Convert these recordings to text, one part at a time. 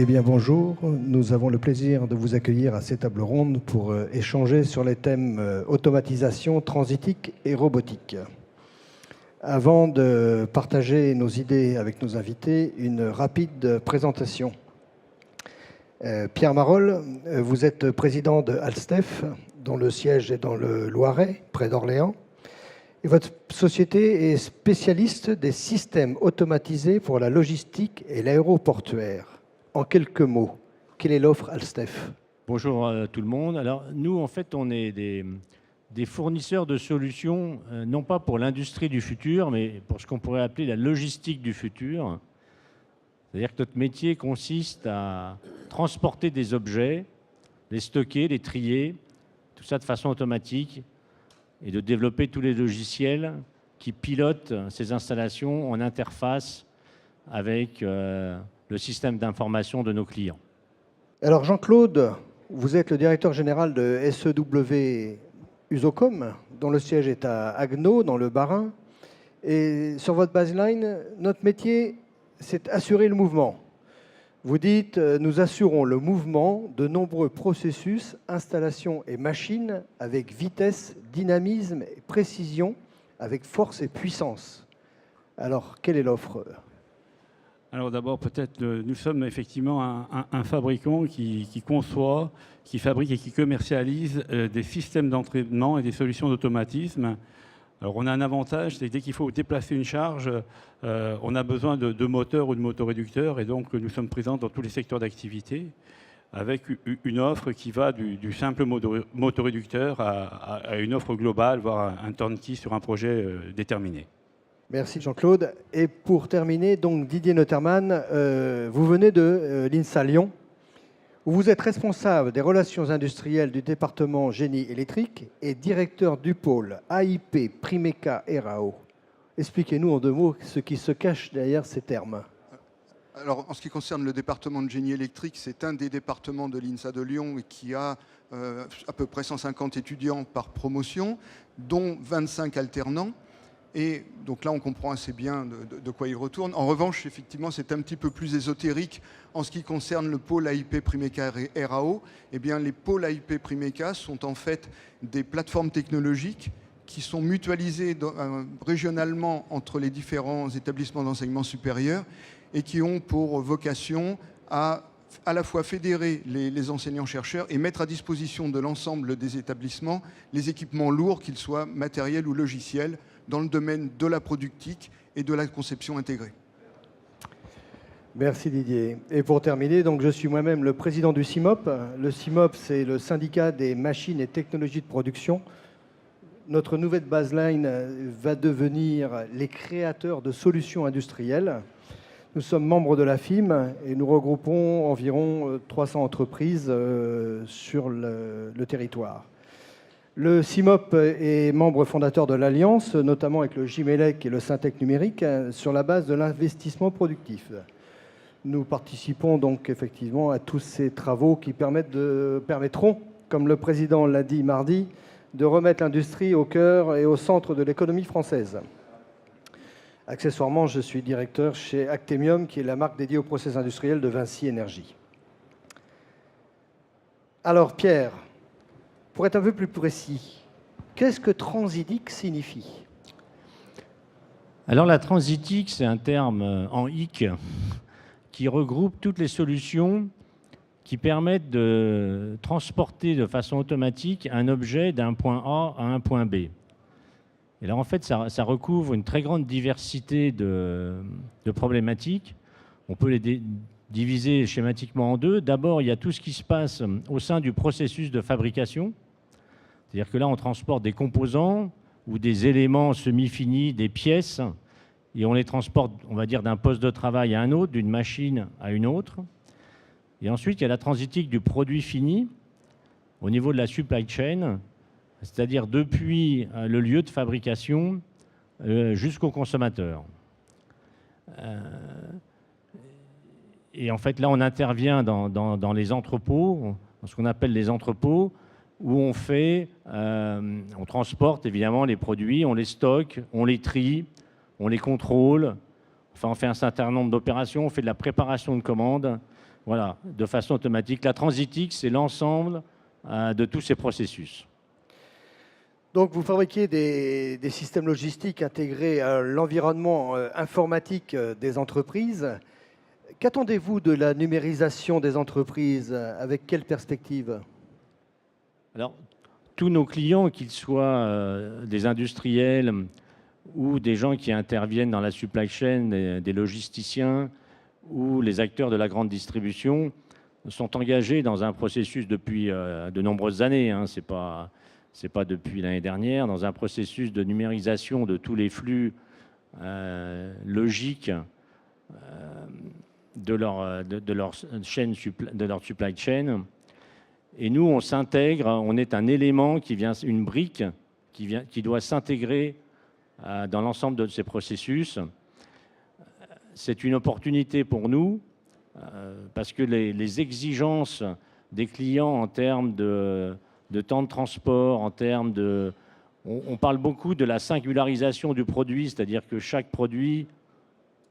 Eh bien bonjour, nous avons le plaisir de vous accueillir à cette table ronde pour échanger sur les thèmes automatisation, transitique et robotique. Avant de partager nos idées avec nos invités, une rapide présentation. Pierre Marolles, vous êtes président de Alstef, dont le siège est dans le Loiret, près d'Orléans. Et votre société est spécialiste des systèmes automatisés pour la logistique et l'aéroportuaire. En quelques mots, quelle est l'offre Alstef? Bonjour à tout le monde. Alors nous, en fait, on est des fournisseurs de solutions, non pas pour l'industrie du futur, mais pour ce qu'on pourrait appeler la logistique du futur. C'est-à-dire que notre métier consiste à transporter des objets, les stocker, les trier, tout ça de façon automatique, et de développer tous les logiciels qui pilotent ces installations en interface avec le système d'information de nos clients. Alors Jean-Claude, vous êtes le directeur général de SEW Usocom, dont le siège est à Agneaux, dans le Bas-Rhin. Et sur votre baseline, notre métier, c'est assurer le mouvement. Vous dites, nous assurons le mouvement de nombreux processus, installations et machines avec vitesse, dynamisme et précision, avec force et puissance. Alors, quelle est l'offre ? Alors d'abord, peut-être, nous sommes effectivement un fabricant qui conçoit, qui fabrique et qui commercialise des systèmes d'entraînement et des solutions d'automatisme. Alors on a un avantage, c'est que dès qu'il faut déplacer une charge, on a besoin de moteurs ou de motoréducteurs, et donc nous sommes présents dans tous les secteurs d'activité avec une offre qui va du simple motoréducteur à une offre globale, voire un turnkey sur un projet déterminé. Merci Jean-Claude. Et pour terminer, donc Didier Noterman, vous venez de l'INSA Lyon, où vous êtes responsable des relations industrielles du département génie électrique et directeur du pôle AIP Primeca RAO. Expliquez-nous en deux mots ce qui se cache derrière ces termes. Alors, en ce qui concerne le département de génie électrique, c'est un des départements de l'INSA de Lyon qui a à peu près 150 étudiants par promotion, dont 25 alternants. Et donc là, on comprend assez bien de quoi il retourne. En revanche, effectivement, c'est un petit peu plus ésotérique en ce qui concerne le pôle AIP Primeca RAO. Eh bien, les pôles AIP Primeca sont en fait des plateformes technologiques qui sont mutualisées régionalement entre les différents établissements d'enseignement supérieur et qui ont pour vocation à la fois fédérer les enseignants-chercheurs et mettre à disposition de l'ensemble des établissements les équipements lourds, qu'ils soient matériels ou logiciels, dans le domaine de la productique et de la conception intégrée. Merci Didier. Et pour terminer, donc je suis moi-même le président du CIMOP. Le CIMOP, c'est le syndicat des machines et technologies de production. Notre nouvelle baseline va devenir les créateurs de solutions industrielles. Nous sommes membres de la FIM et nous regroupons environ 300 entreprises sur le territoire. Le CIMOP est membre fondateur de l'Alliance, notamment avec le GIMELEC et le Syntec numérique, sur la base de l'investissement productif. Nous participons donc effectivement à tous ces travaux qui permettront, comme le président l'a dit mardi, de remettre l'industrie au cœur et au centre de l'économie française. Accessoirement, je suis directeur chez Actemium, qui est la marque dédiée aux process industriels de Vinci Énergie. Alors Pierre, pour être un peu plus précis, qu'est-ce que transitique signifie? Alors la transitique, c'est un terme en hic qui regroupe toutes les solutions qui permettent de transporter de façon automatique un objet d'un point A à un point B. Et là, en fait, ça recouvre une très grande diversité de problématiques. On peut les diviser schématiquement en deux. D'abord, il y a tout ce qui se passe au sein du processus de fabrication. C'est-à-dire que là, on transporte des composants ou des éléments semi-finis, des pièces, et on les transporte, on va dire, d'un poste de travail à un autre, d'une machine à une autre. Et ensuite, il y a la transitique du produit fini au niveau de la supply chain, c'est-à-dire depuis le lieu de fabrication jusqu'au consommateur. Et en fait, là, on intervient dans les entrepôts, dans ce qu'on appelle les entrepôts, où on transporte évidemment les produits, on les stocke, on les trie, on les contrôle, enfin on fait un certain nombre d'opérations, on fait de la préparation de commandes. voilà, de façon automatique. La Transitix, c'est l'ensemble de tous ces processus. Donc, vous fabriquez des systèmes logistiques intégrés à l'environnement informatique des entreprises. Qu'attendez-vous de la numérisation des entreprises? Avec quelle perspective? Alors, tous nos clients, qu'ils soient des industriels ou des gens qui interviennent dans la supply chain, des logisticiens ou les acteurs de la grande distribution, sont engagés dans un processus depuis de nombreuses années. Hein. Ce n'est pas depuis l'année dernière, dans un processus de numérisation de tous les flux logiques de leur supply chain. Et nous, on s'intègre, on est un élément qui vient, une brique qui doit s'intégrer dans l'ensemble de ces processus. C'est une opportunité pour nous parce que les exigences des clients en termes de temps de transport, en termes de... On parle beaucoup de la singularisation du produit, c'est-à-dire que chaque produit,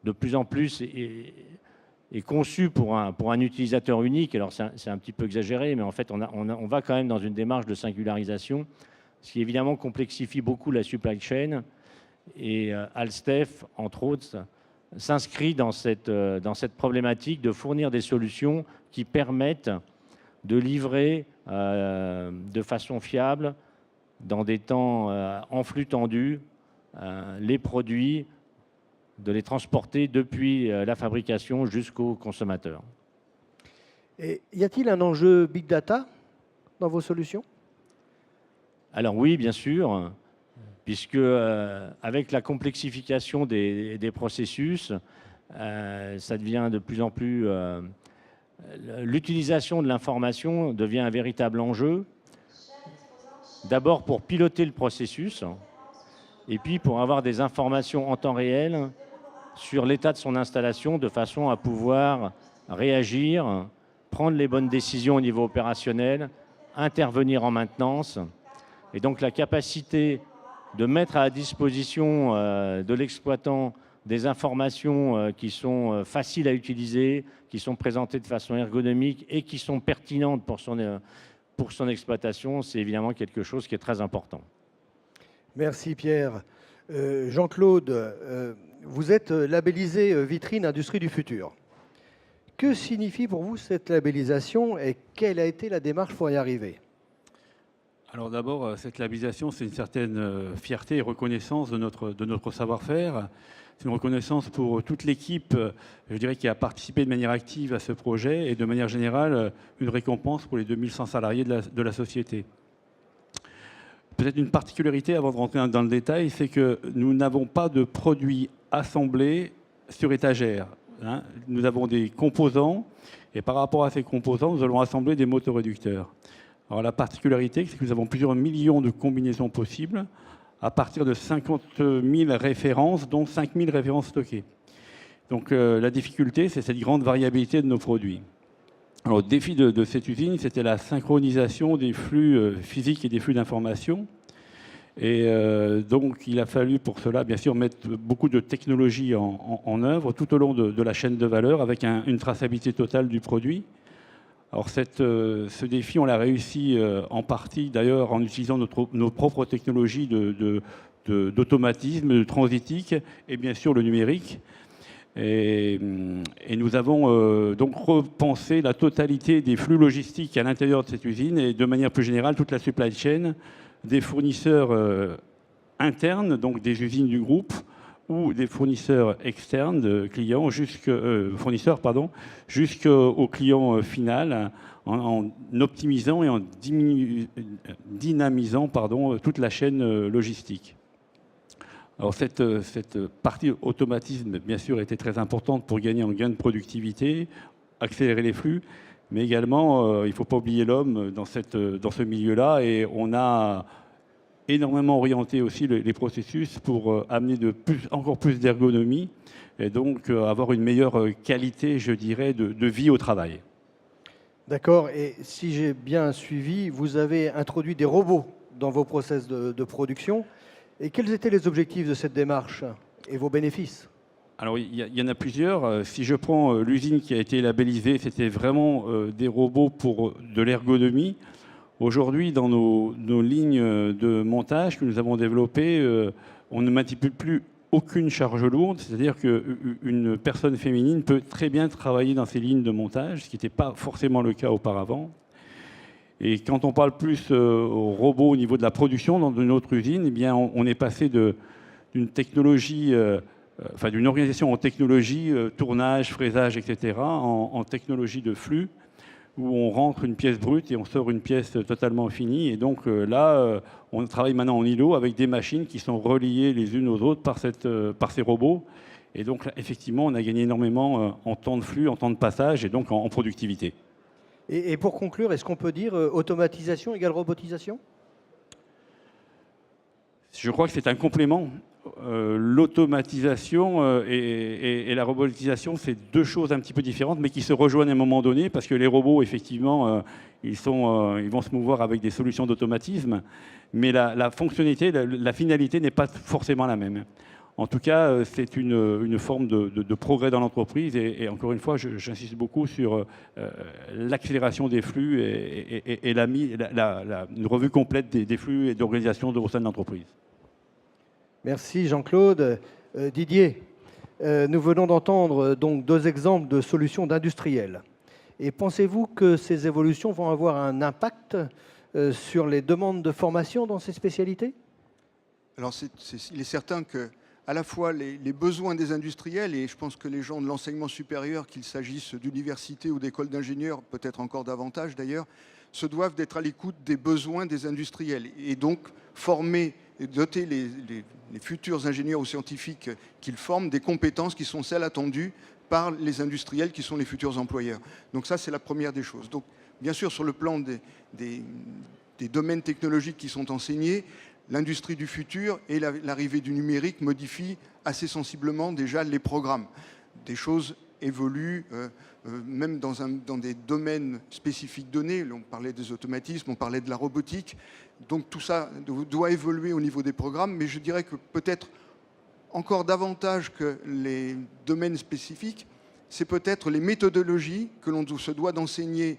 de plus en plus, est conçu pour un utilisateur unique. Alors c'est un petit peu exagéré, mais en fait on va quand même dans une démarche de singularisation, ce qui évidemment complexifie beaucoup la supply chain. Et Alstef, entre autres, s'inscrit dans cette problématique de fournir des solutions qui permettent de livrer de façon fiable, dans des temps en flux tendu, les produits, de les transporter depuis la fabrication jusqu'au consommateur. Et y a-t-il un enjeu big data dans vos solutions? Alors oui, bien sûr, puisque avec la complexification des processus, ça devient de plus en plus... l'utilisation de l'information devient un véritable enjeu, d'abord pour piloter le processus, et puis pour avoir des informations en temps réel sur l'état de son installation, de façon à pouvoir réagir, prendre les bonnes décisions au niveau opérationnel, intervenir en maintenance. Et donc la capacité de mettre à la disposition de l'exploitant des informations qui sont faciles à utiliser, qui sont présentées de façon ergonomique et qui sont pertinentes pour son exploitation, c'est évidemment quelque chose qui est très important. Merci Pierre. Jean-Claude, vous êtes labellisé Vitrine Industrie du Futur. Que signifie pour vous cette labellisation et quelle a été la démarche pour y arriver? Alors d'abord, cette labellisation, c'est une certaine fierté et reconnaissance de notre savoir-faire. C'est une reconnaissance pour toute l'équipe, je dirais, qui a participé de manière active à ce projet et de manière générale, une récompense pour les 2100 salariés de la société. Peut-être une particularité, avant de rentrer dans le détail, c'est que nous n'avons pas de produits assemblés sur étagère. Hein. Nous avons des composants et par rapport à ces composants, nous allons assembler des motoréducteurs. Alors la particularité, c'est que nous avons plusieurs millions de combinaisons possibles à partir de 50 000 références, dont 5 000 références stockées. Donc la difficulté, c'est cette grande variabilité de nos produits. Alors, le défi de cette usine, c'était la synchronisation des flux physiques et des flux d'informations. Et donc, il a fallu pour cela, bien sûr, mettre beaucoup de technologies en œuvre tout au long de la chaîne de valeur avec une traçabilité totale du produit. Alors, ce défi, on l'a réussi en partie, d'ailleurs, en utilisant nos propres technologies d'automatisme, de transitique et bien sûr le numérique. Et nous avons donc repensé la totalité des flux logistiques à l'intérieur de cette usine et de manière plus générale toute la supply chain des fournisseurs internes, donc des usines du groupe, ou des fournisseurs externes de clients, jusqu'au client final, en optimisant et en dynamisant toute la chaîne logistique. Alors cette partie automatisme, bien sûr, était très importante pour gagner en gain de productivité, accélérer les flux, mais également, il ne faut pas oublier l'homme dans ce milieu-là, et on a énormément orienté aussi les processus pour amener encore plus d'ergonomie, et donc avoir une meilleure qualité, je dirais, de vie au travail. D'accord, et si j'ai bien suivi, vous avez introduit des robots dans vos process de production. Et quels étaient les objectifs de cette démarche et vos bénéfices? Alors, il y en a plusieurs. Si je prends l'usine qui a été labellisée, c'était vraiment des robots pour de l'ergonomie. Aujourd'hui, dans nos lignes de montage que nous avons développées, on ne manipule plus aucune charge lourde, c'est-à-dire qu'une personne féminine peut très bien travailler dans ces lignes de montage, ce qui n'était pas forcément le cas auparavant. Et quand on parle plus aux robots au niveau de la production dans une autre usine, eh bien, on est passé d'une technologie, d'une organisation en technologie, tournage, fraisage, etc., en technologie de flux, où on rentre une pièce brute et on sort une pièce totalement finie. Et donc là, on travaille maintenant en îlot avec des machines qui sont reliées les unes aux autres par ces robots. Et donc, là, effectivement, on a gagné énormément en temps de flux, en temps de passage et donc en productivité. Et pour conclure, est-ce qu'on peut dire automatisation égale robotisation? Je crois que c'est un complément. L'automatisation et la robotisation, c'est deux choses un petit peu différentes, mais qui se rejoignent à un moment donné, parce que les robots, effectivement, ils vont se mouvoir avec des solutions d'automatisme, mais la fonctionnalité, la finalité n'est pas forcément la même. En tout cas, c'est une forme de progrès dans l'entreprise, et encore une fois, j'insiste beaucoup sur l'accélération des flux et une revue complète des flux et d'organisation au sein de l'entreprise. Merci Jean-Claude. Didier, nous venons d'entendre donc 2 exemples de solutions d'industriels. Et pensez-vous que ces évolutions vont avoir un impact sur les demandes de formation dans ces spécialités? Alors, il est certain que à la fois les besoins des industriels, et je pense que les gens de l'enseignement supérieur, qu'il s'agisse d'universités ou d'écoles d'ingénieurs, peut-être encore davantage d'ailleurs, se doivent d'être à l'écoute des besoins des industriels et donc former et doter les futurs ingénieurs ou scientifiques qu'ils forment des compétences qui sont celles attendues par les industriels qui sont les futurs employeurs. Donc ça, c'est la première des choses. Donc, bien sûr, sur le plan des domaines technologiques qui sont enseignés, l'industrie du futur et l'arrivée du numérique modifient assez sensiblement déjà les programmes. Des choses évoluent, même dans des domaines spécifiques donnés. On parlait des automatismes, on parlait de la robotique. Donc tout ça doit évoluer au niveau des programmes, mais je dirais que peut-être encore davantage que les domaines spécifiques, c'est peut-être les méthodologies que l'on se doit d'enseigner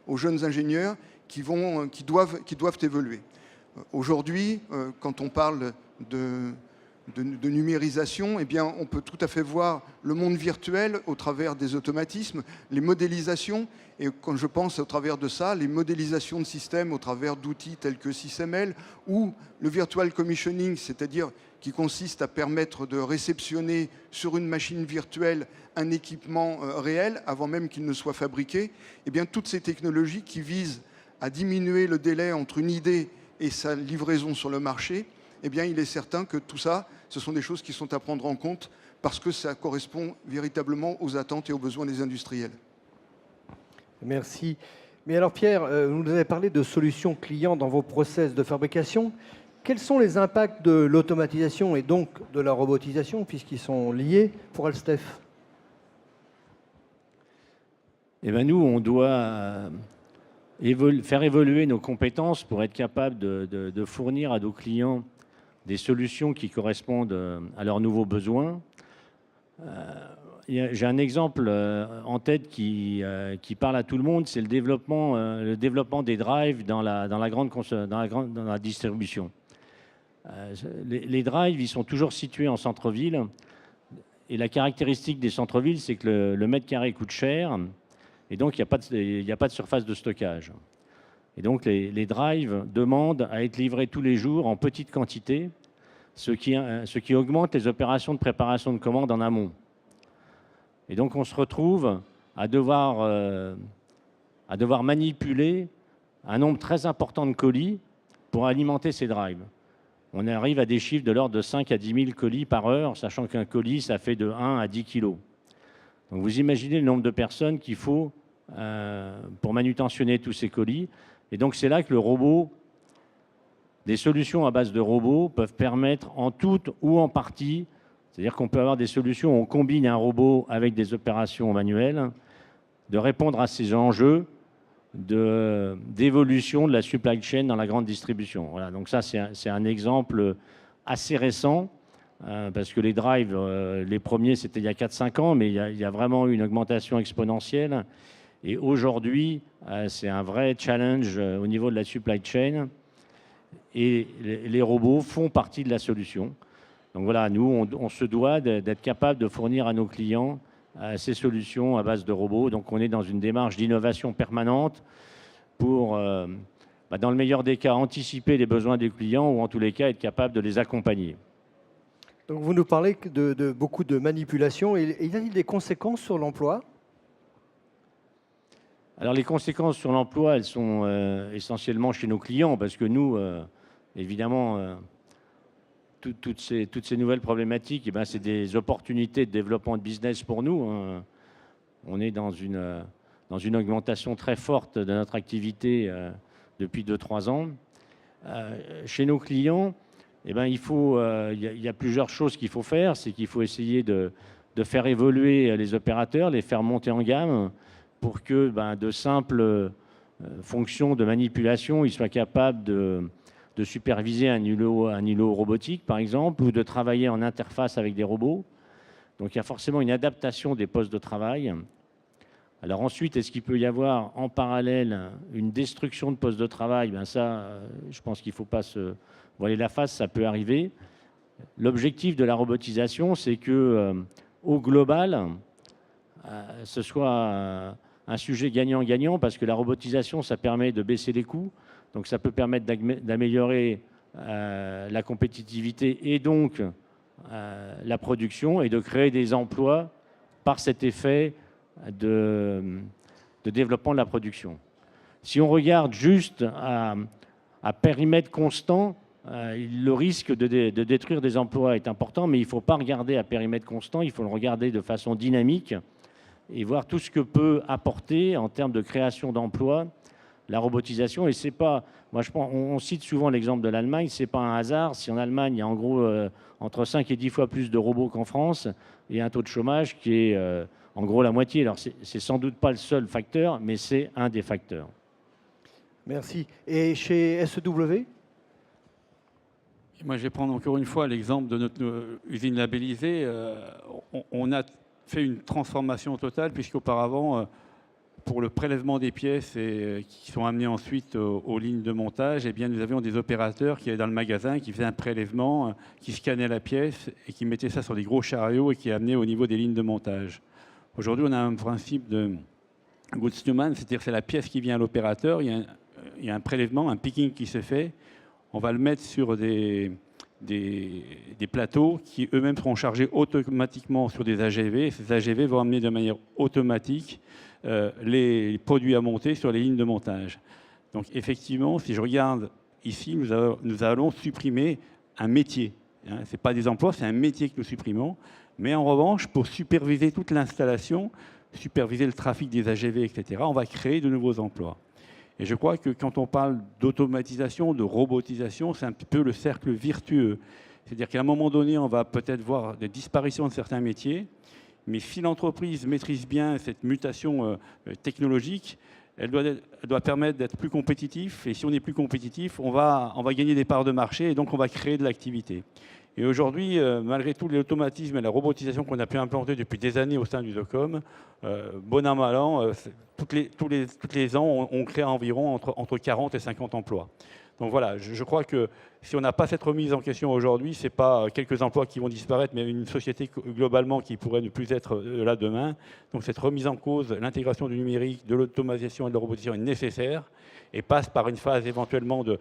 aux jeunes ingénieurs qui doivent évoluer. Aujourd'hui, quand on parle de numérisation, eh bien, on peut tout à fait voir le monde virtuel au travers des automatismes, les modélisations, et quand je pense au travers de ça, les modélisations de systèmes au travers d'outils tels que SysML, ou le virtual commissioning, c'est-à-dire qui consiste à permettre de réceptionner sur une machine virtuelle un équipement réel avant même qu'il ne soit fabriqué. Eh bien, toutes ces technologies qui visent à diminuer le délai entre une idée et sa livraison sur le marché, eh bien, il est certain que tout ça, ce sont des choses qui sont à prendre en compte parce que ça correspond véritablement aux attentes et aux besoins des industriels. Merci. Mais alors Pierre, vous nous avez parlé de solutions clients dans vos process de fabrication. Quels sont les impacts de l'automatisation et donc de la robotisation, puisqu'ils sont liés, pour Alstef? Eh bien, nous, on doit faire évoluer nos compétences pour être capable de fournir à nos clients des solutions qui correspondent à leurs nouveaux besoins. J'ai un exemple en tête qui parle à tout le monde, c'est le développement des drives dans la distribution. Les drives, ils sont toujours situés en centre-ville. Et la caractéristique des centres-villes, c'est que le mètre carré coûte cher. Et donc, il n'y a pas de surface de stockage. Et donc, les drives demandent à être livrés tous les jours en petite quantité, ce qui augmente les opérations de préparation de commandes en amont. Et donc, on se retrouve à devoir manipuler un nombre très important de colis pour alimenter ces drives. On arrive à des chiffres de l'ordre de 5 à 10 000 colis par heure, sachant qu'un colis, ça fait de 1 à 10 kilos. Donc, vous imaginez le nombre de personnes qu'il faut pour manutentionner tous ces colis. Et donc, c'est là que des solutions à base de robots peuvent permettre en tout ou en partie, c'est-à-dire qu'on peut avoir des solutions où on combine un robot avec des opérations manuelles, de répondre à ces enjeux d'évolution de la supply chain dans la grande distribution. Voilà, donc ça, c'est un exemple assez récent parce que les drives, les premiers, c'était il y a 4-5 ans, mais il y a vraiment eu une augmentation exponentielle. Et aujourd'hui, c'est un vrai challenge au niveau de la supply chain. Et les robots font partie de la solution. Donc voilà, nous, on se doit d'être capable de fournir à nos clients ces solutions à base de robots. Donc on est dans une démarche d'innovation permanente pour, dans le meilleur des cas, anticiper les besoins des clients ou en tous les cas être capable de les accompagner. Donc vous nous parlez de beaucoup de manipulation. Et il y a des conséquences sur l'emploi? Alors les conséquences sur l'emploi, elles sont essentiellement chez nos clients parce que nous, évidemment, toutes ces nouvelles problématiques, eh ben, c'est des opportunités de développement de business pour nous. Hein. On est dans une augmentation très forte de notre activité depuis 2-3 ans. Chez nos clients, eh ben, il y a plusieurs choses qu'il faut faire. C'est qu'il faut essayer de faire évoluer les opérateurs, les faire monter en gamme pour que de simples fonctions de manipulation, ils soient capables de superviser un îlot robotique, par exemple, ou de travailler en interface avec des robots. Donc il y a forcément une adaptation des postes de travail. Alors ensuite, est-ce qu'il peut y avoir en parallèle une destruction de postes de travail? Ça, je pense qu'il ne faut pas se voiler la face, ça peut arriver. L'objectif de la robotisation, c'est que au global, ce soit un sujet gagnant-gagnant, parce que la robotisation, ça permet de baisser les coûts, donc ça peut permettre d'améliorer la compétitivité et donc la production et de créer des emplois par cet effet de développement de la production. Si on regarde juste à périmètre constant, le risque de détruire des emplois est important, mais il ne faut pas regarder à périmètre constant, il faut le regarder de façon dynamique et voir tout ce que peut apporter en termes de création d'emplois la robotisation. Et c'est pas, moi je pense, on cite souvent l'exemple de l'Allemagne, c'est pas un hasard si en Allemagne il y a en gros entre 5 et 10 fois plus de robots qu'en France et un taux de chômage qui est en gros la moitié. Alors c'est sans doute pas le seul facteur, mais c'est un des facteurs. Merci. Et chez SEW? Moi, je vais prendre encore une fois l'exemple de notre usine labellisée. On a fait une transformation totale, puisqu'auparavant, pour le prélèvement des pièces qui sont amenées ensuite aux lignes de montage, eh bien, nous avions des opérateurs qui allaient dans le magasin, qui faisaient un prélèvement, qui scannaient la pièce et qui mettaient ça sur des gros chariots et qui amenaient au niveau des lignes de montage. Aujourd'hui, on a un principe de goods to man, c'est-à-dire que c'est la pièce qui vient à l'opérateur, il y a un prélèvement, un picking qui se fait. On va le mettre sur des plateaux qui eux-mêmes seront chargés automatiquement sur des AGV. Et ces AGV vont amener de manière automatique les produits à monter sur les lignes de montage. Donc effectivement, si je regarde ici, nous allons supprimer un métier. Ce n'est pas des emplois, c'est un métier que nous supprimons. Mais en revanche, pour superviser toute l'installation, superviser le trafic des AGV, etc., on va créer de nouveaux emplois. Et je crois que quand on parle d'automatisation, de robotisation, c'est un petit peu le cercle vertueux. C'est-à-dire qu'à un moment donné, on va peut-être voir des disparitions de certains métiers, mais si l'entreprise maîtrise bien cette mutation technologique, elle doit permettre d'être plus compétitif. Et si on est plus compétitif, on va gagner des parts de marché et donc on va créer de l'activité. Et aujourd'hui, malgré tous les automatismes et la robotisation qu'on a pu implanter depuis des années au sein du Zocom, bon an, mal an, tous les ans, on crée environ entre 40 et 50 emplois. Donc voilà, je crois que si on n'a pas cette remise en question aujourd'hui, ce n'est pas quelques emplois qui vont disparaître, mais une société globalement qui pourrait ne plus être là demain. Donc cette remise en cause, l'intégration du numérique, de l'automatisation et de la robotisation est nécessaire et passe par une phase éventuellement de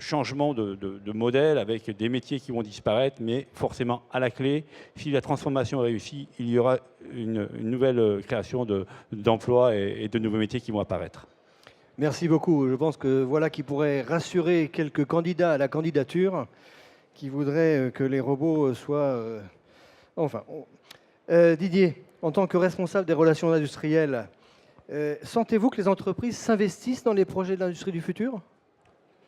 changement de modèle avec des métiers qui vont disparaître, mais forcément à la clé, si la transformation est réussie, il y aura une nouvelle création d'emplois et de nouveaux métiers qui vont apparaître. Merci beaucoup. Je pense que voilà qui pourrait rassurer quelques candidats à la candidature qui voudraient que les robots soient... Didier, en tant que responsable des relations industrielles, sentez-vous que les entreprises s'investissent dans les projets de l'industrie du futur?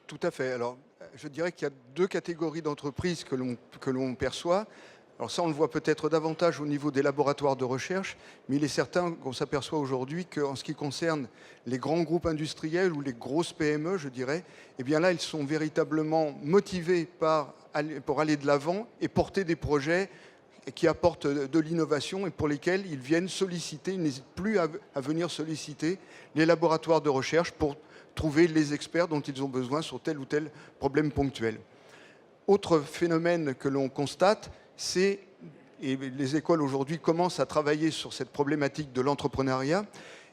Tout à fait. Alors, je dirais qu'il y a deux catégories d'entreprises que l'on perçoit. Alors ça, on le voit peut-être davantage au niveau des laboratoires de recherche, mais il est certain qu'on s'aperçoit aujourd'hui qu'en ce qui concerne les grands groupes industriels ou les grosses PME, je dirais, eh bien là, ils sont véritablement motivés pour aller de l'avant et porter des projets qui apportent de l'innovation et pour lesquels ils viennent solliciter, ils n'hésitent plus à venir solliciter les laboratoires de recherche pour trouver les experts dont ils ont besoin sur tel ou tel problème ponctuel. Autre phénomène que l'on constate, et les écoles aujourd'hui commencent à travailler sur cette problématique de l'entrepreneuriat,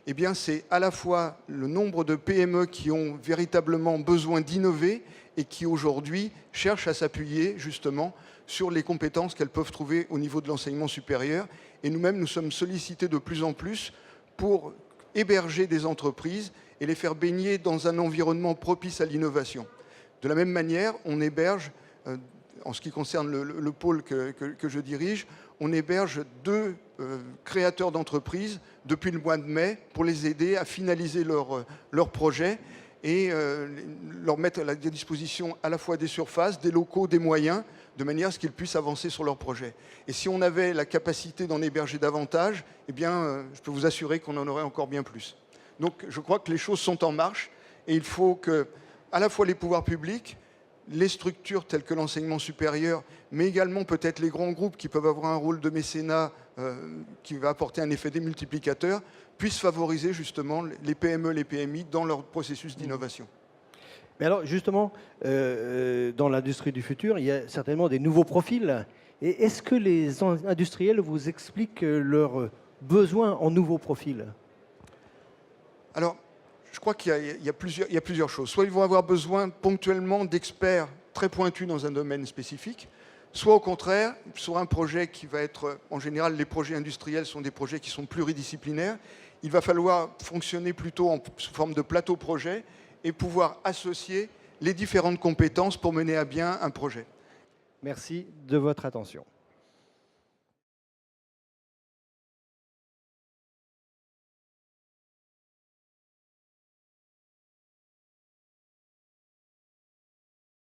eh bien c'est à la fois le nombre de PME qui ont véritablement besoin d'innover et qui aujourd'hui cherchent à s'appuyer justement sur les compétences qu'elles peuvent trouver au niveau de l'enseignement supérieur. Et nous-mêmes, nous sommes sollicités de plus en plus pour héberger des entreprises et les faire baigner dans un environnement propice à l'innovation. De la même manière, on héberge, en ce qui concerne le pôle que je dirige, on héberge 2 créateurs d'entreprises depuis le mois de mai pour les aider à finaliser leur projet et leur mettre à la disposition à la fois des surfaces, des locaux, des moyens, de manière à ce qu'ils puissent avancer sur leur projet. Et si on avait la capacité d'en héberger davantage, eh bien, je peux vous assurer qu'on en aurait encore bien plus. Donc je crois que les choses sont en marche et il faut que, à la fois les pouvoirs publics, les structures telles que l'enseignement supérieur, mais également peut-être les grands groupes qui peuvent avoir un rôle de mécénat qui va apporter un effet démultiplicateur, puissent favoriser justement les PME, les PMI dans leur processus d'innovation. Mais alors justement, dans l'industrie du futur, il y a certainement des nouveaux profils. Et est-ce que les industriels vous expliquent leurs besoins en nouveaux profils? Alors, je crois qu'il y a plusieurs choses. Soit ils vont avoir besoin ponctuellement d'experts très pointus dans un domaine spécifique, soit au contraire, sur un projet qui va être, en général, les projets industriels sont des projets qui sont pluridisciplinaires, il va falloir fonctionner plutôt sous forme de plateau projet et pouvoir associer les différentes compétences pour mener à bien un projet. Merci de votre attention.